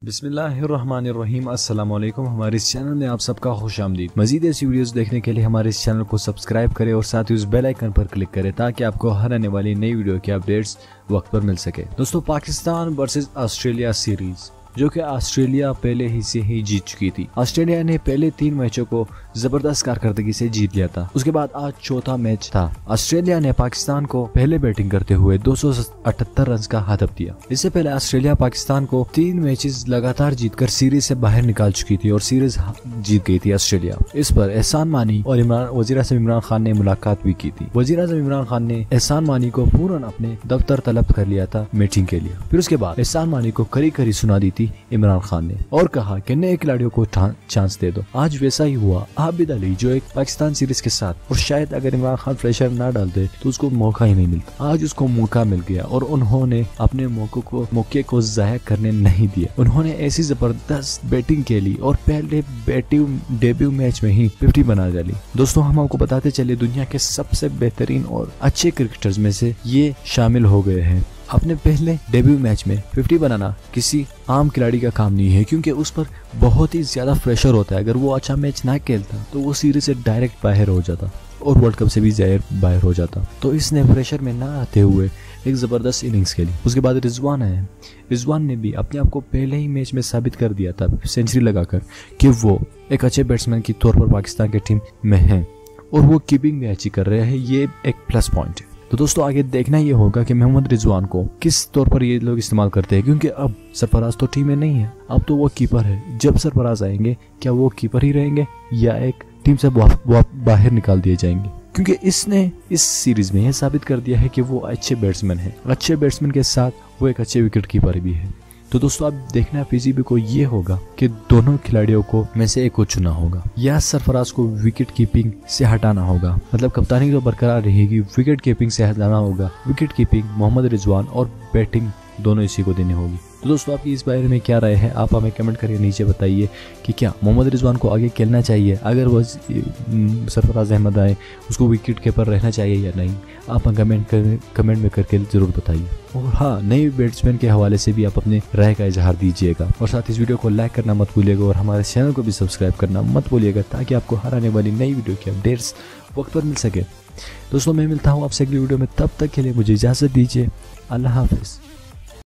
बिस्मिल्लाहिर्रहमानिर्रहीम अस्सलामुअलैकुम। हमारे इस चैनल में आप सबका खुशामदीद। मजीद ऐसी वीडियोस देखने के लिए हमारे इस चैनल को सब्सक्राइब करें और साथ ही उस बेल आइकन पर क्लिक करें ताकि आपको हर आने वाली नई वीडियो के अपडेट्स वक्त पर मिल सके। दोस्तों, पाकिस्तान वर्सेस ऑस्ट्रेलिया सीरीज जो कि ऑस्ट्रेलिया पहले ही से ही जीत चुकी थी। ऑस्ट्रेलिया ने पहले 3 मैचों को जबरदस्त कारकर्दगी से जीत लिया था। उसके बाद आज चौथा मैच था। ऑस्ट्रेलिया ने पाकिस्तान को पहले बैटिंग करते हुए 278 रन का हदफ दिया। इससे पहले ऑस्ट्रेलिया पाकिस्तान को 3 मैचेस लगातार जीतकर सीरीज से बाहर निकाल चुकी थी और सीरीज जीत गई थी ऑस्ट्रेलिया। इस पर एहसान मानी और वज़ीर-ए-आज़म इमरान खान ने मुलाकात भी की थी। वज़ीर-ए-आज़म इमरान खान ने एहसान मानी को फौरन अपने दफ्तर तलब कर लिया था मीटिंग के लिए। फिर उसके बाद एहसान मानी को करी करी सुना दी थी इमरान खान ने और कहा कि नए खिलाड़ियों को चांस दे दो। आज वैसा ही हुआ। आबिद अली जो एक पाकिस्तान सीरीज के साथ, और शायद अगर इमरान खान प्रेशर ना डालते तो उसको मौका ही नहीं मिलता। आज उसको मौका मिल गया और उन्होंने अपने मौके को जाया करने नहीं दिया। उन्होंने ऐसी जबरदस्त बैटिंग खेली और पहले डेब्यू मैच में ही 50 बना डाली। दोस्तों, हम आपको बताते चले दुनिया के सबसे बेहतरीन और अच्छे क्रिकेटर्स में से ये शामिल हो गए हैं। अपने पहले डेब्यू मैच में 50 बनाना किसी आम खिलाड़ी का काम नहीं है, क्योंकि उस पर बहुत ही ज्यादा प्रेशर होता है। अगर वो अच्छा मैच ना खेलता तो वो सीरीज से डायरेक्ट बाहर हो जाता और वर्ल्ड कप से भी बाहर हो जाता। तो इसने प्रेशर में ना आते हुए एक जबरदस्त इनिंग्स खेली। उसके बाद रिजवान आए। रिजवान ने भी अपने आप को पहले ही मैच में साबित कर दिया था सेंचुरी लगाकर कि वो एक अच्छे बैट्समैन के तौर पर पाकिस्तान की टीम में है और वो कीपिंग भी अच्छी कर रहे हैं। ये एक प्लस पॉइंट है। तो दोस्तों, आगे देखना ये होगा कि मोहम्मद रिजवान को किस तौर पर ये लोग इस्तेमाल करते हैं, क्योंकि अब सरफराज तो टीम में नहीं है, अब तो वो कीपर है। जब सरफराज आएंगे क्या वो कीपर ही रहेंगे या एक टीम से बाहर निकाल दिए जाएंगे, क्योंकि इसने इस सीरीज में यह साबित कर दिया है कि वो अच्छे बैट्समैन है। अच्छे बैट्समैन के साथ वो एक अच्छे विकेट कीपर भी है। तो दोस्तों, अब देखना पीसीबी को ये होगा कि दोनों खिलाड़ियों को में से एक को चुना होगा या सरफराज को विकेट कीपिंग से हटाना होगा। मतलब कप्तानी तो बरकरार रहेगी, विकेट कीपिंग से हटाना होगा। विकेट कीपिंग मोहम्मद रिजवान और बैटिंग दोनों इसी को देनी होगी। तो दोस्तों, आपकी इस बारे में क्या राय है? आप हमें कमेंट करके नीचे बताइए कि क्या मोहम्मद रिजवान को आगे खेलना चाहिए, अगर वो सरफराज अहमद आए उसको विकेट कीपर रहना चाहिए या नहीं? आप कमेंट में करके जरूर बताइए। और हाँ, नए बैट्समैन के हवाले से भी आप अपने राय का इजहार दीजिएगा और साथ इस वीडियो को लाइक करना मत भूलिएगा और हमारे चैनल को भी सब्सक्राइब करना मत भूलिएगा ताकि आपको हर आने वाली नई वीडियो की अपडेट्स वक्त पर मिल सके। दोस्तों, मैं मिलता हूँ आपसे अगली वीडियो में। तब तक के लिए मुझे इजाज़त दीजिए। अल्लाह हाफिज़।